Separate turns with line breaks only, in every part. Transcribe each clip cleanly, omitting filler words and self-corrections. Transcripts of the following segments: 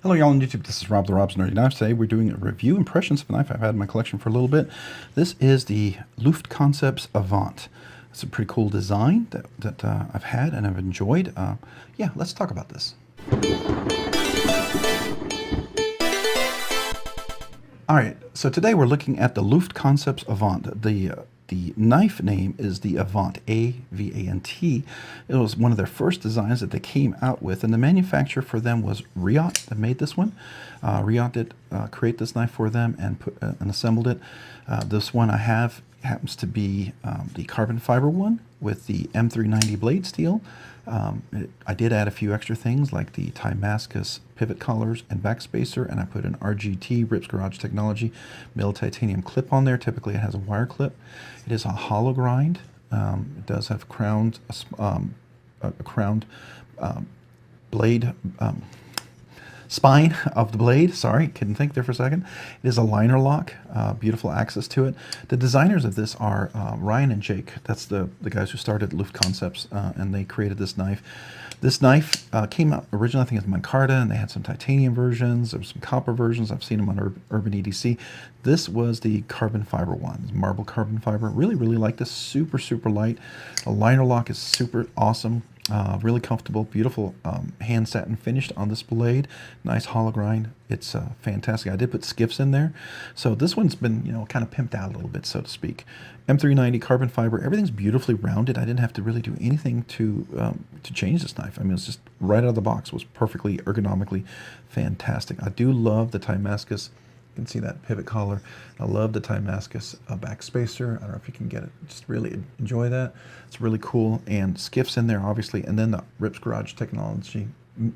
Hello y'all on YouTube, this is Rob the Rob's Nerdy Knives. Today we're doing a review impressions of a knife I've had in my collection for a little bit. This is the Luft Concepts Avnt. It's a pretty cool design that I've had and I've enjoyed. Yeah, let's talk about this. Alright, so today we're looking at the Luft Concepts Avnt. The knife name is the Avnt, A-V-A-N-T. It was one of their first designs that they came out with, and the manufacturer for them was Ripp that made this one. Ripp did create this knife for them and assembled it. This one I have happens to be the carbon fiber one with the M390 blade steel. I did add a few extra things like the Timascus pivot collars and backspacer, and I put an RGT, Ripp's Garage Technology, milled titanium clip on there. Typically it has a wire clip. It is a hollow grind. It does have a crowned blade, spine of the blade. Sorry, couldn't think there for a second. It is a liner lock, beautiful access to it. The designers of this are Ryan and Jake. That's the guys who started Luft Concepts, and they created this knife. This knife came out originally, I think, as micarta, and they had some titanium versions. There were some copper versions. I've seen them on Urban EDC. This was the carbon fiber one, marble carbon fiber. Really, really like this. Super, super light. The liner lock is super awesome. Really comfortable, beautiful hand satin finished on this blade. Nice hollow grind. It's fantastic. I did put skiffs in there, so this one's been, you know, kind of pimped out a little bit, so to speak. M390 carbon fiber. Everything's beautifully rounded. I didn't have to really do anything to change this knife. I mean, it's just right out of the box. It was perfectly ergonomically fantastic. I do love the Timascus. You can see that pivot collar. I love the Timascus backspacer. I don't know if you can get it. Just really enjoy that. It's really cool. And skiffs in there, obviously. And then the Ripp's Garage Technology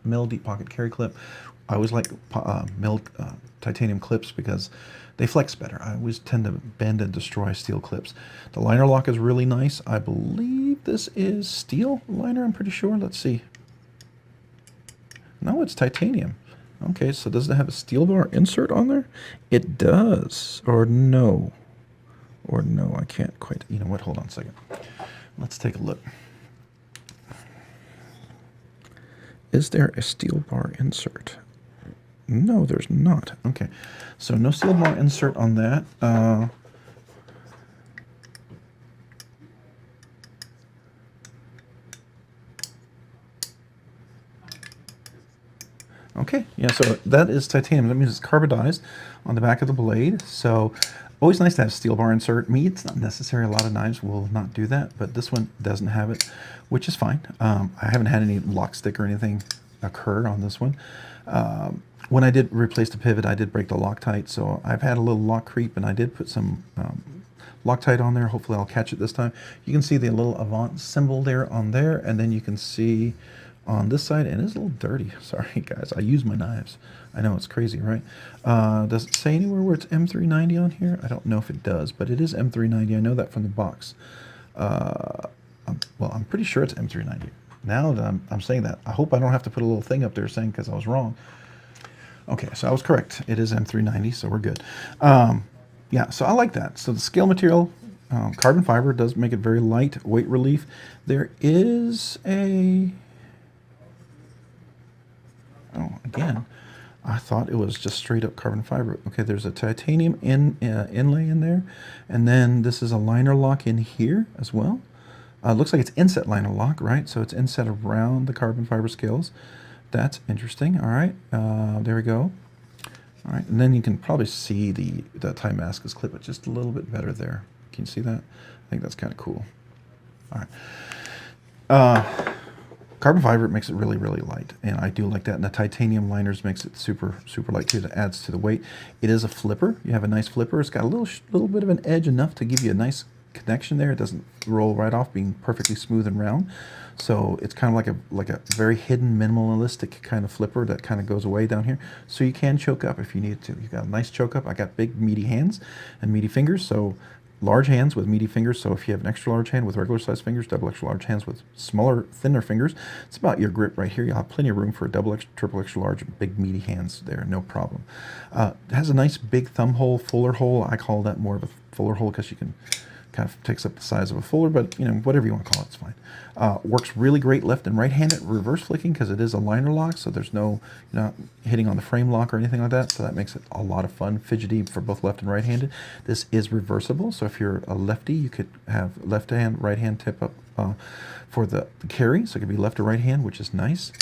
mill deep pocket carry clip. I always like milled titanium clips because they flex better. I always tend to bend and destroy steel clips. The liner lock is really nice. I believe this is steel liner, I'm pretty sure. Let's see. No, it's titanium. Okay, so does it have a steel bar insert on there? It does. Or no. Or no, I can't quite. You know what? Hold on a second. Let's take a look. Is there a steel bar insert? No, there's not. Okay, so no steel bar insert on that. Okay, yeah, so that is titanium. That means it's carbonized on the back of the blade. So always nice to have steel bar insert. Me, it's not necessary. A lot of knives will not do that, but this one doesn't have it, which is fine. I haven't had any lock stick or anything occur on this one. When I did replace the pivot, I did break the Loctite, so I've had a little lock creep, and I did put some Loctite on there. Hopefully I'll catch it this time. You can see the little Avnt symbol there on there, and then you can see on this side, and it's a little dirty. Sorry guys, I use my knives. I know it's crazy, right? Does it say anywhere where it's M390 on here? I don't know if it does, but it is M390. I know that from the box. Well, I'm pretty sure it's M390. Now that I'm saying that, I hope I don't have to put a little thing up there saying because I was wrong. Okay, so I was correct. It is M390, so we're good. Yeah, so I like that. So the scale material, carbon fiber, does make it very light, weight relief. There is a... Oh, again, I thought it was just straight up carbon fiber. Okay, there's a titanium inlay in there, and then this is a liner lock in here as well. Looks like it's inset liner lock, right? So it's inset around the carbon fiber scales. That's interesting. All right, there we go. All right, and then you can probably see the Timascus clip, but just a little bit better there. Can you see that? I think that's kind of cool. All right. Carbon fiber makes it really, really light, and I do like that. And the titanium liners makes it super, super light too. That adds to the weight. It is a flipper. You have a nice flipper. It's got a little bit of an edge, enough to give you a nice connection there. It doesn't roll right off, being perfectly smooth and round. So it's kind of like a very hidden, minimalistic kind of flipper that kind of goes away down here. So you can choke up if you need to. You got a nice choke up. I got big, meaty hands and meaty fingers, so large hands with meaty fingers. So if you have an extra large hand with regular size fingers, double extra large hands with smaller, thinner fingers, it's about your grip right here. You'll have plenty of room for a double extra, triple extra large, big meaty hands there, no problem. It has a nice big thumb hole, fuller hole. I call that more of a fuller hole because you can Kind of takes up the size of a folder, but you know, whatever you want to call it, it's fine. Works really great left and right-handed reverse flicking because it is a liner lock, so there's no, you're not hitting on the frame lock or anything like that, so that makes it a lot of fun, fidgety for both left and right-handed. This is reversible, so if you're a lefty, you could have left hand, right hand tip up for the carry, so it could be left or right hand, which is nice.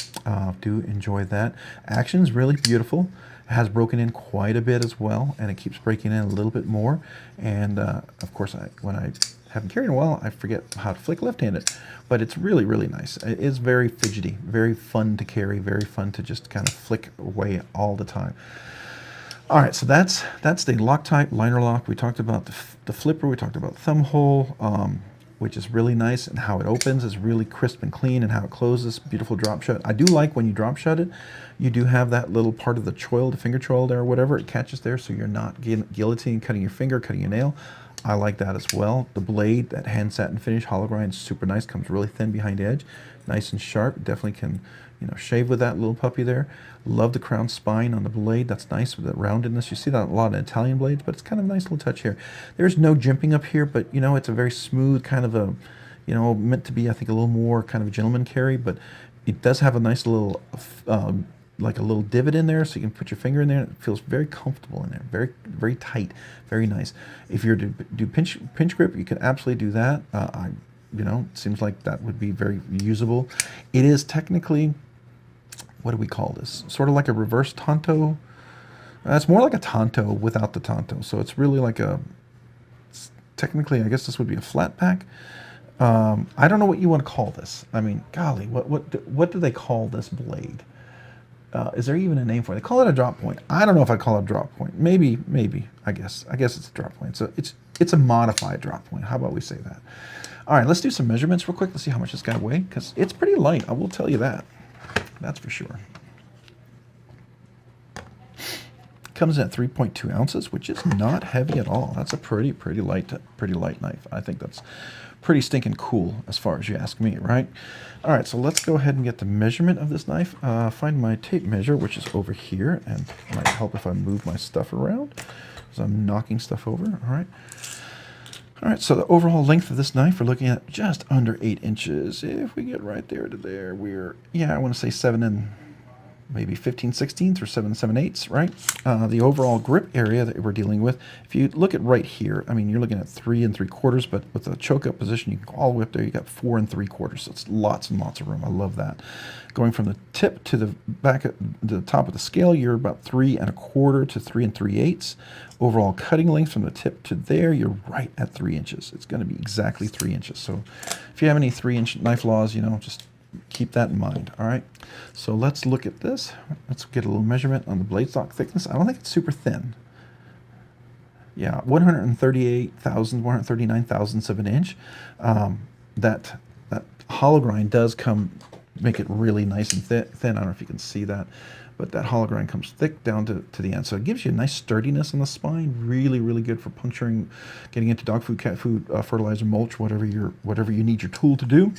Do enjoy that. Action's really beautiful. It has broken in quite a bit as well, and it keeps breaking in a little bit more. And of course, when I haven't carried in a while, I forget how to flick left-handed. But it's really, really nice. It is very fidgety, very fun to carry, very fun to just kind of flick away all the time. All right, so that's the Loctite liner lock. We talked about the flipper. We talked about thumb hole, which is really nice, and how it opens is really crisp and clean, and how it closes, beautiful drop shut. I do like when you drop shut it, you do have that little part of the choil, the finger choil there or whatever, it catches there, so you're not guillotine, cutting your finger, cutting your nail. I like that as well. The blade, that hand satin finish, hollow grind, super nice, comes really thin behind the edge, nice and sharp, definitely can, you know, shave with that little puppy there. Love the crown spine on the blade, that's nice with that roundedness. You see that a lot in Italian blades, but it's kind of a nice little touch here. There's no jimping up here, but you know, it's a very smooth kind of a, you know, meant to be, I think, a little more kind of a gentleman carry, but it does have a nice little, like a little divot in there, so you can put your finger in there. It feels very comfortable in there, very, very tight, very nice. If you're to do pinch grip, you can absolutely do that. You know, it seems like that would be very usable. It is technically, what do we call this? Sort of like a reverse tanto. It's more like a tanto without the tanto. So it's really like a, technically, I guess this would be a flat pack. I don't know what you want to call this. I mean, golly, what do they call this blade? Is there even a name for it? They call it a drop point. I don't know if I call it a drop point. Maybe, I guess it's a drop point. So it's a modified drop point. How about we say that? All right, let's do some measurements real quick. Let's see how much this guy weighs, because it's pretty light. I will tell you that. That's for sure. Comes in at 3.2 ounces, which is not heavy at all. That's a pretty light knife. I think that's pretty stinking cool as far as you ask me, right? All right, so let's go ahead and get the measurement of this knife. Find my tape measure, which is over here, and it might help if I move my stuff around, because I'm knocking stuff over. All right, so the overall length of this knife, we're looking at just under 8 inches. If we get right there to there, we're, yeah, I want to say 7 and maybe 15/16 or 7 7/8, right? The overall grip area that we're dealing with, if you look at right here, I mean, you're looking at 3 3/4, but with the choke up position, you can go all the way up there, you got 4 3/4, so it's lots and lots of room. I love that. Going from the tip to the back at the top of the scale, you're about 3 1/4 to 3 3/8. Overall cutting length from the tip to there, you're right at 3 inches. It's going to be exactly 3 inches. So if you have any 3-inch knife laws, you know, just keep that in mind. All right, so let's look at this. Let's get a little measurement on the blade stock thickness. I don't think it's super thin. Yeah, 138 thousandths of an inch. That hollow grind does make it really nice and thin. I don't know if you can see that, but that hollow grind comes thick down to the end, so it gives you a nice sturdiness on the spine. Really good for puncturing, getting into dog food, cat food, fertilizer, mulch, whatever you need your tool to do.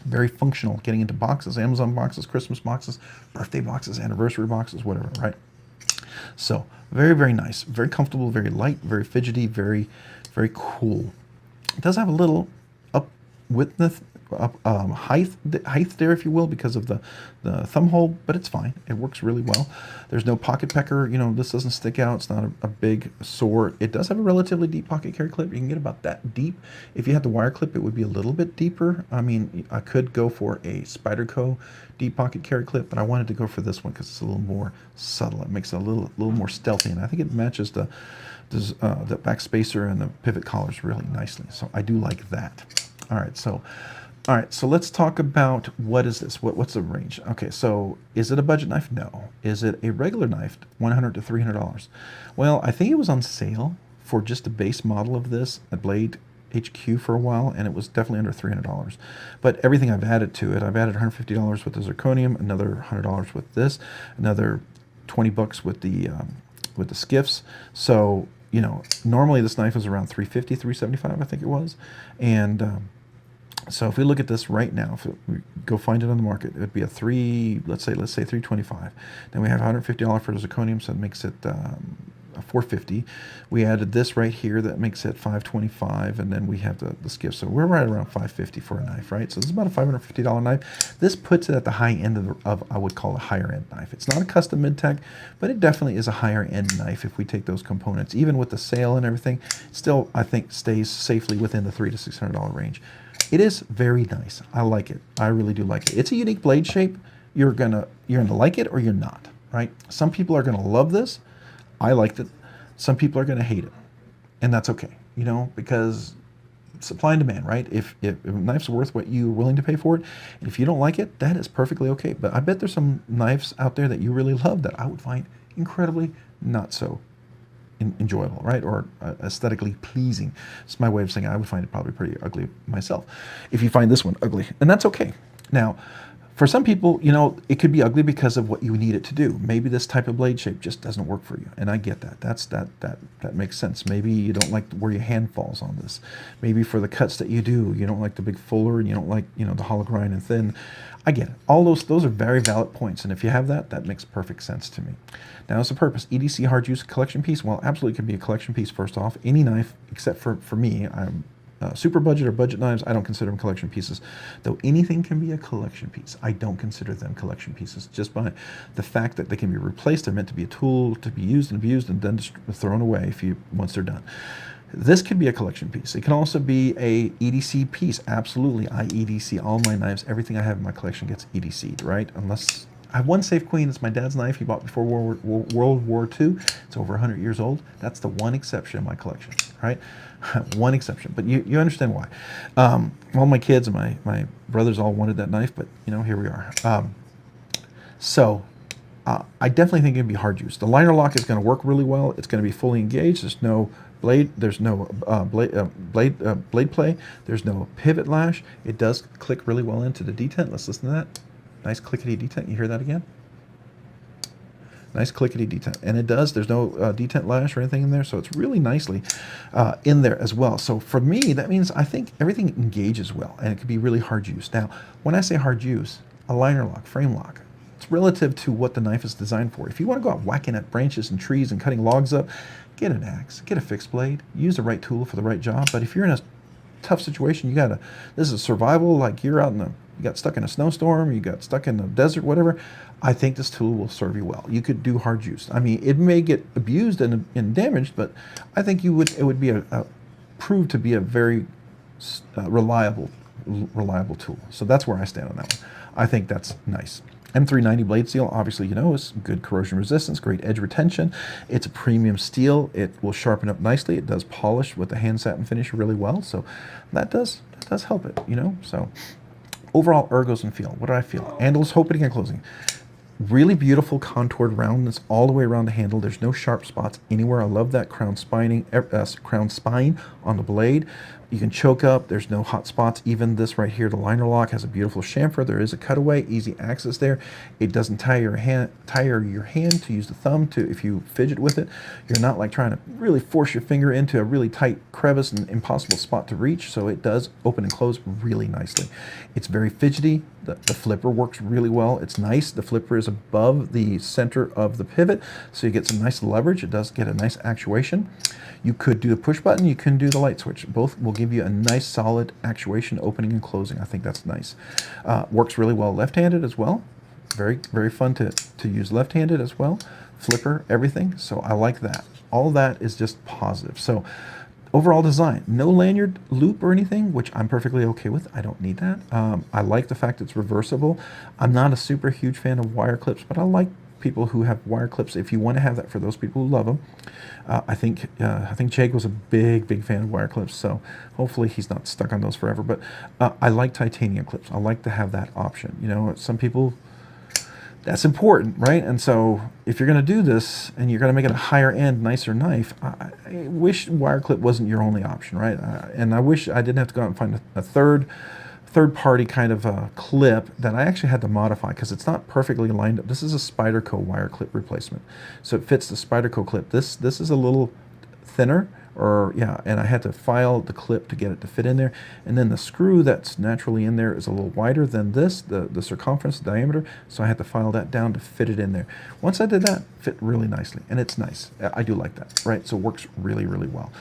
Very functional, getting into boxes, Amazon boxes, Christmas boxes, birthday boxes, anniversary boxes, whatever, right? So very nice, very comfortable, very light, very fidgety, very cool. It does have a little height there, if you will, because of the thumb hole, but it's fine. It works really well. There's no pocket pecker. You know, this doesn't stick out. It's not a big sore. It does have a relatively deep pocket carry clip. You can get about that deep. If you had the wire clip, it would be a little bit deeper. I mean, I could go for a Spyderco deep pocket carry clip, but I wanted to go for this one because it's a little more subtle. It makes it a little more stealthy, and I think it matches the back spacer and the pivot collars really nicely. So I do like that. All right, so let's talk about what is this? What's the range? Okay, so is it a budget knife? No. Is it a regular knife? $100 to $300. Well, I think it was on sale for just a base model of this at Blade HQ for a while, and it was definitely under $300. But everything I've added to it, I've added $150 with the zirconium, another $100 with this, another $20 with the skiffs. So, you know, normally this knife is around $350, $375, I think it was, and so if we look at this right now, if we go find it on the market, it would be let's say $325. Then we have $150 for the zirconium, so it makes it 450. We added this right here that makes it 525, and then we have the Skiff. So we're right around 550 for a knife, right? So this is about a $550 knife. This puts it at the high end of I would call a higher end knife. It's not a custom mid-tech, but it definitely is a higher end knife if we take those components. Even with the sale and everything, still I think stays safely within the $300 to $600 range. It is very nice. I like it. I really do like it. It's a unique blade shape. You're gonna like it or you're not, right? Some people are gonna love this. I liked it. Some people are gonna hate it, and that's okay, you know, because supply and demand, right? If a knife's worth what you're willing to pay for it, and if you don't like it, that is perfectly okay. But I bet there's some knives out there that you really love that I would find incredibly not so enjoyable, right? Or aesthetically pleasing. It's my way of saying I would find it probably pretty ugly myself if you find this one ugly, and that's okay. Now, for some people, you know, it could be ugly because of what you need it to do. Maybe this type of blade shape just doesn't work for you, and I get that. That makes sense. Maybe you don't like where your hand falls on this. Maybe for the cuts that you do, you don't like the big fuller, and you don't like, you know, the hollow grind and thin. I get it. All those are very valid points, and if you have that, that makes perfect sense to me. Now, as a purpose, EDC hard use collection piece. Well, absolutely can be a collection piece. First off, any knife except for me, I'm super budget or budget knives, I don't consider them collection pieces. Though anything can be a collection piece, I don't consider them collection pieces just by the fact that they can be replaced. They're meant to be a tool to be used and abused and then just thrown away once they're done. This could be a collection piece. It can also be a EDC piece. Absolutely, I EDC all my knives. Everything I have in my collection gets EDC'd, right? Unless I have one Safe Queen. It's my dad's knife he bought before World War II. It's over 100 years old. That's the one exception in my collection, right? One exception, but you understand why. All my kids and my brothers all wanted that knife, but you know, here we are. I definitely think it'd be hard use. The liner lock is going to work really well. It's going to be fully engaged. There's no blade. There's no blade play. There's no pivot lash. It does click really well into the detent. Let's listen to that. Nice clickety detent. You hear that again? Nice clickety detent, and it does. There's no detent lash or anything in there, so it's really nicely in there as well. So for me, that means I think everything engages well, and it can be really hard use. Now, when I say hard use, a liner lock, frame lock, it's relative to what the knife is designed for. If you want to go out whacking at branches and trees and cutting logs up, get an axe, get a fixed blade, use the right tool for the right job. But if you're in a tough situation, this is survival, like you're out you got stuck in a snowstorm, you got stuck in the desert, whatever, I think this tool will serve you well. You could do hard use. I mean, it may get abused and damaged, but I think it would be proved to be a very reliable tool. So that's where I stand on that one. I think that's nice. M390 blade steel, obviously, you know, is good corrosion resistance, great edge retention. It's a premium steel. It will sharpen up nicely. It does polish with the hand satin finish really well. So that does help it, you know. So overall ergos and feel. What do I feel? Handles opening and closing. Really beautiful contoured roundness all the way around the handle. There's no sharp spots anywhere. I love that crown spine on the blade. You can choke up. There's no hot spots. Even this right here, the liner lock, has a beautiful chamfer. There is a cutaway, easy access there. It doesn't tire your hand to use the thumb if you fidget with it. You're not like trying to really force your finger into a really tight crevice and impossible spot to reach. So it does open and close really nicely. It's very fidgety. The flipper works really well. It's nice. The flipper is above the center of the pivot, so you get some nice leverage. It does get a nice actuation. You could do the push button. You can do the light switch. Both will give you a nice solid actuation, opening and closing. I think that's nice. Works really well left-handed as well. Very, very fun to use left-handed as well. Flipper, everything. So I like that. All that is just positive. So overall design, no lanyard loop or anything, which I'm perfectly okay with. I don't need that. I like the fact it's reversible. I'm not a super huge fan of wire clips, but I like people who have wire clips. If you want to have that for those people who love them, I think Jake was a big fan of wire clips, so hopefully he's not stuck on those forever. But I like titanium clips. I like to have that option. You know, some people, that's important, right? And so if you're going to do this and you're going to make it a higher end, nicer knife, I wish wire clip wasn't your only option, right? And I wish I didn't have to go out and find a third-party kind of clip that I actually had to modify because it's not perfectly lined up. This is a Spyderco wire clip replacement, so it fits the Spyderco clip. This is a little thinner, or yeah, and I had to file the clip to get it to fit in there. And then the screw that's naturally in there is a little wider than this, the circumference, the diameter, so I had to file that down to fit it in there. Once I did that, it fit really nicely, and it's nice. I do like that, right? So it works really, really well.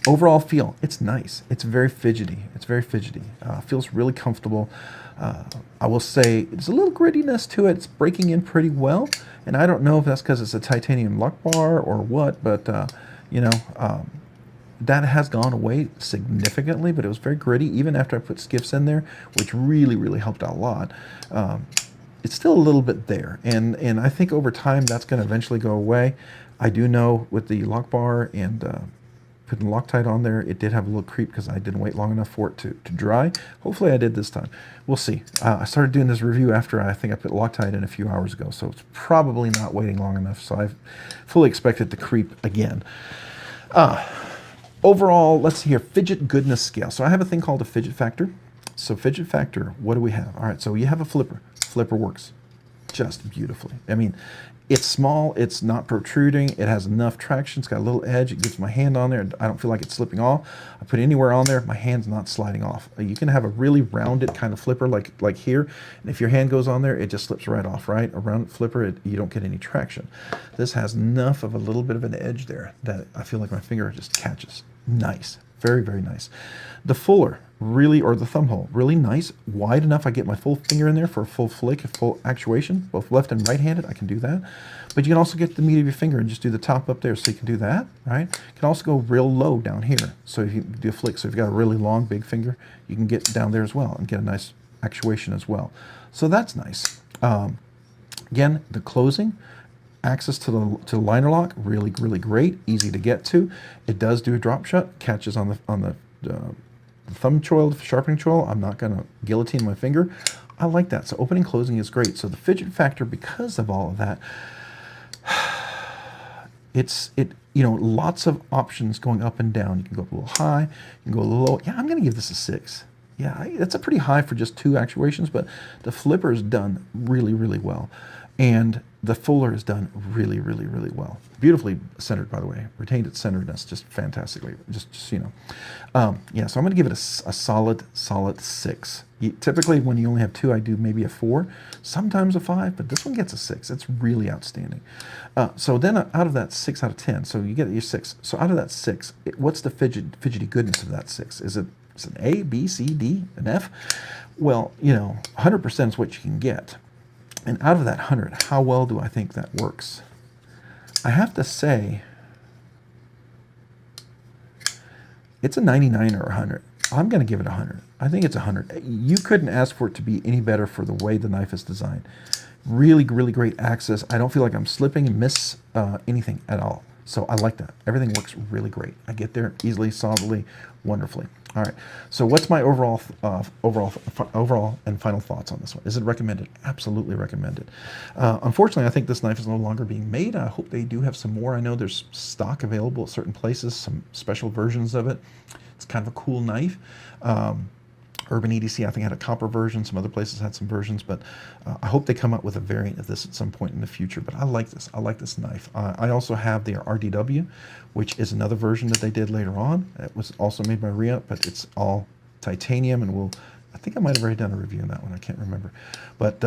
Overall feel, it's nice. It's very fidgety. It's very fidgety. Feels really comfortable. I will say there's a little grittiness to it. It's breaking in pretty well, and I don't know if that's because it's a titanium lock bar or what, but you know, that has gone away significantly, but it was very gritty even after I put skiffs in there, which really, really helped out a lot. It's still a little bit there, and I think over time that's going to eventually go away. I do know with the lock bar and putting Loctite on there, it did have a little creep because I didn't wait long enough for it to dry. Hopefully I did this time. We'll see. I started doing this review after I think I put Loctite in a few hours ago, so it's probably not waiting long enough, so I fully expect it to creep again. Overall, let's see here, fidget goodness scale. So I have a thing called a fidget factor. So fidget factor, what do we have? All right, so you have a flipper. Flipper works just beautifully. I mean, it's small, it's not protruding, it has enough traction, it's got a little edge, it gets my hand on there, I don't feel like it's slipping off. I put it anywhere on there, my hand's not sliding off. You can have a really rounded kind of flipper like here, and if your hand goes on there, it just slips right off, right? A round flipper, you don't get any traction. This has enough of a little bit of an edge there that I feel like my finger just catches. Nice, very, very nice. The fuller, really, or the thumb hole, really nice, wide enough I get my full finger in there for a full flick, a full actuation, both left and right-handed, I can do that. But you can also get the meat of your finger and just do the top up there, so you can do that, right? You can also go real low down here, so if you do a flick, so if you've got a really long, big finger, you can get down there as well and get a nice actuation as well. So that's nice. Again, the closing, access to the liner lock, really, really great, easy to get to. It does do a drop shut, catches on the thumb choil, sharpening choil. I'm not going to guillotine my finger. I like that. So opening, closing is great. So the fidget factor, because of all of that, you know, lots of options going up and down. You can go up a little high, you can go a little low. Yeah, I'm going to give this a 6. Yeah, that's a pretty high for just 2 actuations, but the flipper is done really, really well. And the fuller is done really, really, really well. Beautifully centered, by the way. Retained its centeredness just fantastically. Just you know. Yeah, so I'm going to give it a solid 6. Typically, when you only have 2, I do maybe a 4, sometimes a 5, but this one gets a 6. It's really outstanding. So then out of that 6 out of 10, so you get your 6. So out of that 6, what's the fidgety goodness of that 6? Is it an A, B, C, D, an F? Well, you know, 100% is what you can get. And out of that 100, how well do I think that works? I have to say, it's a 99 or 100. I'm going to give it 100. I think it's 100. You couldn't ask for it to be any better for the way the knife is designed. Really, really great access. I don't feel like I'm slipping and miss anything at all. So I like that. Everything works really great. I get there easily, solidly, wonderfully. All right. So what's my overall and final thoughts on this one? Is it recommended? Absolutely recommended. Unfortunately, I think this knife is no longer being made. I hope they do have some more. I know there's stock available at certain places, some special versions of it. It's kind of a cool knife. Urban EDC, I think, had a copper version. Some other places had some versions, but I hope they come up with a variant of this at some point in the future. But I like this. I like this knife. I also have the RDW, which is another version that they did later on. It was also made by Ripp, but it's all titanium, and I think I might have already done a review on that one. I can't remember. But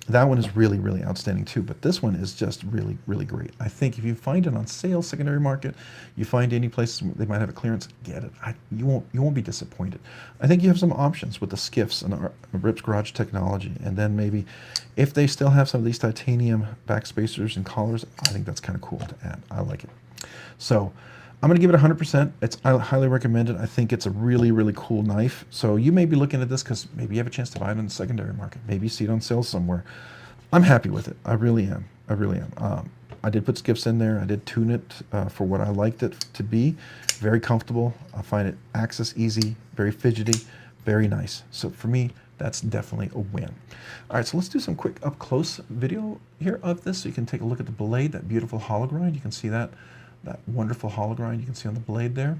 that one is really, really outstanding too. But this one is just really, really great. I think if you find it on sale, secondary market, you find any places they might have a clearance, get it. You won't be disappointed. I think you have some options with the skiffs and Ripp's Garage technology, and then maybe if they still have some of these titanium backspacers and collars, I think that's kind of cool to add. I like it. So I'm going to give it 100%. I highly recommend it. I think it's a really, really cool knife. So you may be looking at this because maybe you have a chance to buy it in the secondary market. Maybe you see it on sale somewhere. I'm happy with it. I really am. I really am. I did put skiffs in there. I did tune it for what I liked it to be. Very comfortable. I find it access easy, very fidgety, very nice. So for me, that's definitely a win. All right, so let's do some quick up-close video here of this so you can take a look at the blade, that beautiful hollow grind. You can see that wonderful hollow grind you can see on the blade there,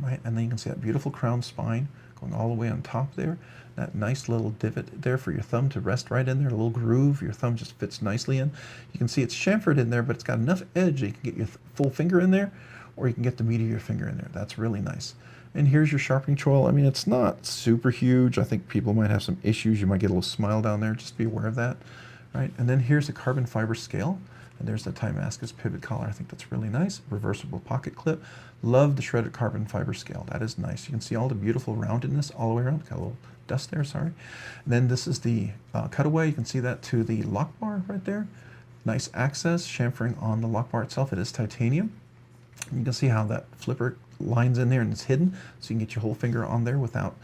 right? And then you can see that beautiful crown spine going all the way on top there. That nice little divot there for your thumb to rest right in there, a little groove. Your thumb just fits nicely in. You can see it's chamfered in there, but it's got enough edge that you can get your full finger in there or you can get the meat of your finger in there. That's really nice. And here's your sharpening choil. I mean, it's not super huge. I think people might have some issues. You might get a little smile down there. Just be aware of that, right? And then here's the carbon fiber scale. And there's the Timascus pivot collar. I think that's really nice. Reversible pocket clip. Love the shredded carbon fiber scale. That is nice. You can see all the beautiful roundedness all the way around. Got a little dust there, sorry. And then this is the cutaway. You can see that to the lock bar right there. Nice access, chamfering on the lock bar itself. It is titanium. You can see how that flipper lines in there and it's hidden, so you can get your whole finger on there without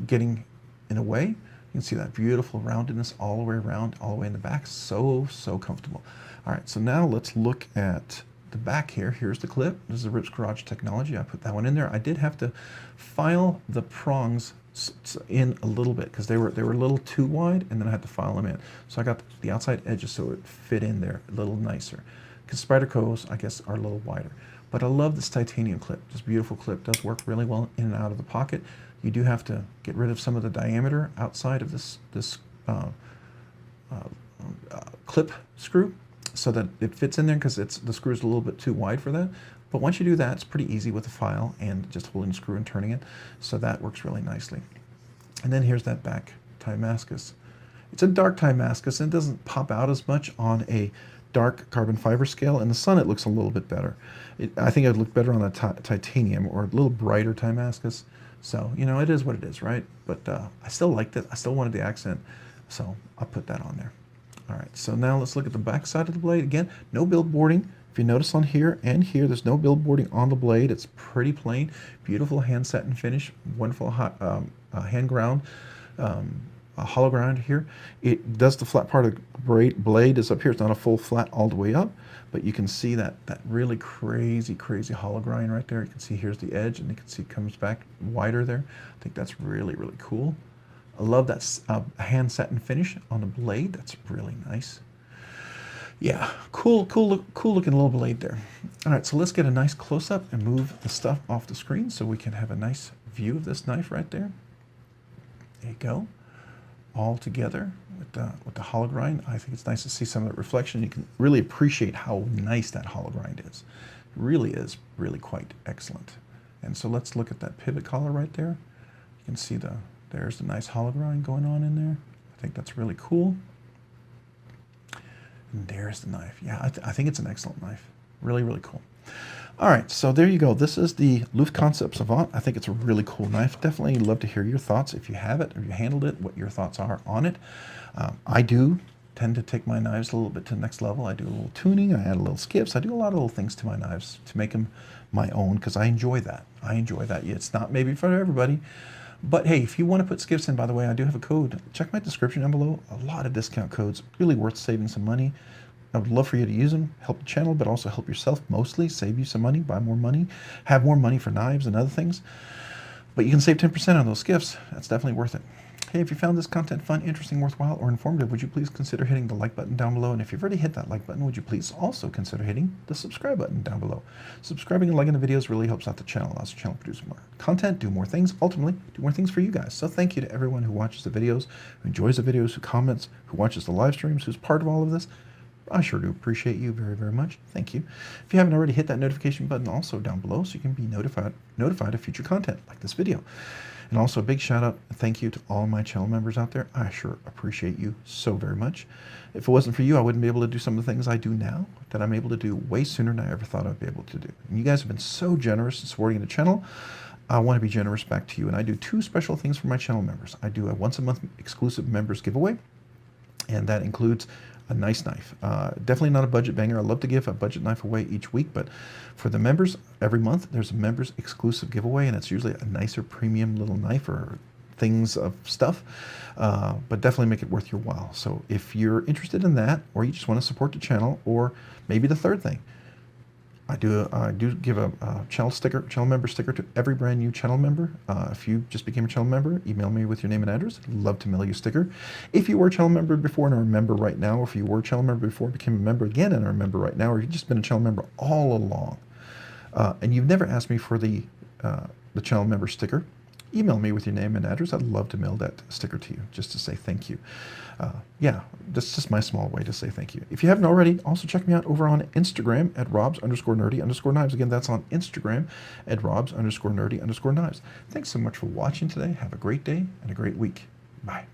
getting in a way. You can see that beautiful roundedness all the way around, all the way in the back. So comfortable. All right, so now let's look at the back here. Here's the clip. This is the Ripp's Garage technology. I put that one in there. I did have to file the prongs in a little bit because they were a little too wide, and then I had to file them in. So I got the outside edges so it fit in there a little nicer. Because Spyderco's, I guess, are a little wider. But I love this titanium clip. This beautiful clip does work really well in and out of the pocket. You do have to get rid of some of the diameter outside of this clip screw so that it fits in there, because the screw is a little bit too wide for that. But once you do that, it's pretty easy with the file and just holding the screw and turning it. So that works really nicely. And then here's that back Timascus. It's a dark Timascus and it doesn't pop out as much on a dark carbon fiber scale. In the sun, it looks a little bit better. I think it would look better on a titanium or a little brighter Timascus. So, you know, it is what it is, right? But I still liked it. I still wanted the accent. So I'll put that on there. All right, so now let's look at the back side of the blade. Again, no billboarding. If you notice on here and here, there's no billboarding on the blade. It's pretty plain. Beautiful hand satin finish. Wonderful hand ground. A hollow ground here. It does the flat part of the blade is up here. It's not a full flat all the way up, but you can see that really crazy hollow grind right there. You can see here's the edge, and you can see it comes back wider there. I think that's really cool. I love that hand satin finish on the blade. That's really nice. Yeah, cool looking little blade there. All right, so let's get a nice close up and move the stuff off the screen so we can have a nice view of this knife right there. There you go. All together with the hollow grind. I think it's nice to see some of that reflection. You can really appreciate how nice that hollow grind is. It really is quite excellent. And so let's look at that pivot collar right there. You can see there's the nice hollow grind going on in there. I think that's really cool. And there's the knife. Yeah, I think it's an excellent knife. Really cool. All right, so there you go. This is the Luft Concepts Avnt. I think it's a really cool knife. Definitely love to hear your thoughts if you have it, if you handled it, what your thoughts are on it. I do tend to take my knives a little bit to the next level. I do a little tuning, I add a little skips. I do a lot of little things to my knives to make them my own, because I enjoy that. It's not maybe for everybody, but hey, if you want to put skips in, by the way, I do have a code. Check my description down below. A lot of discount codes. Really worth saving some money. I would love for you to use them, help the channel, but also help yourself mostly, save you some money, buy more money, have more money for knives and other things. But you can save 10% on those gifts. That's definitely worth it. Hey, if you found this content fun, interesting, worthwhile, or informative, would you please consider hitting the like button down below? And if you've already hit that like button, would you please also consider hitting the subscribe button down below? Subscribing and liking the videos really helps out the channel, allows the channel to produce more content, do more things, ultimately do more things for you guys. So thank you to everyone who watches the videos, who enjoys the videos, who comments, who watches the live streams, who's part of all of this. I sure do appreciate you very much. Thank you. If you haven't already, hit that notification button also down below so you can be notified of future content like this video. And also a big shout out and thank you to all my channel members out there. I sure appreciate you so very much. If it wasn't for you, I wouldn't be able to do some of the things I do now that I'm able to do way sooner than I ever thought I'd be able to do. And you guys have been so generous in supporting the channel. I want to be generous back to you. And I do two special things for my channel members. I do a once a month exclusive members giveaway, and that includes a nice knife. Definitely not a budget banger. I love to give a budget knife away each week, but for the members, every month there's a members exclusive giveaway, and it's usually a nicer premium little knife or things of stuff, but definitely make it worth your while. So if you're interested in that, or you just want to support the channel, or maybe the third thing, I do give a channel member sticker to every brand new channel member. If you just became a channel member, email me with your name and address. I'd love to mail you a sticker. If you were a channel member before and are a member right now, or if you were a channel member before and became a member again and are a member right now, or you've just been a channel member all along, and you've never asked me for the channel member sticker, email me with your name and address. I'd love to mail that sticker to you just to say thank you. Yeah, that's just my small way to say thank you. If you haven't already, also check me out over on Instagram at robs_nerdy_knives. Again, that's on Instagram at robs_nerdy_knives. Thanks so much for watching today. Have a great day and a great week. Bye.